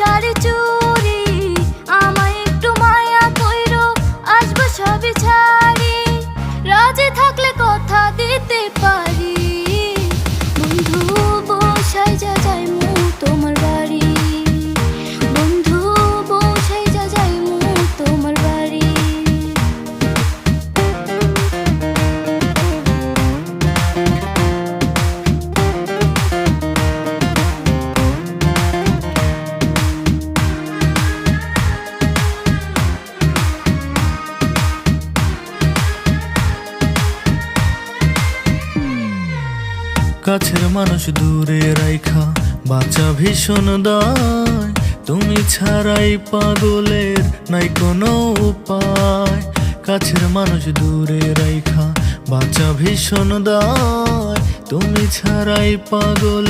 শাড়ি চুড়ি, আমায় একটু মায়া কইরো, আসবো সবই ছাড়ি। রাজি থাকলে কথা দিতে পারি, বন্ধু বসাই যা যাইমু তোমার বাড়ি, বন্ধু বসাই যা যাইমু তোমার বাড়ি। কাছের মানুষ দূরে রাইখা বাঁচা ভীষণ দায়, তুমি ছাড়াই পাগলের নাই কোনো উপায়। কাছের মানুষ দূরে রাইখা বাঁচা ভীষণ দায়, তুমি ছাড়াই পাগলের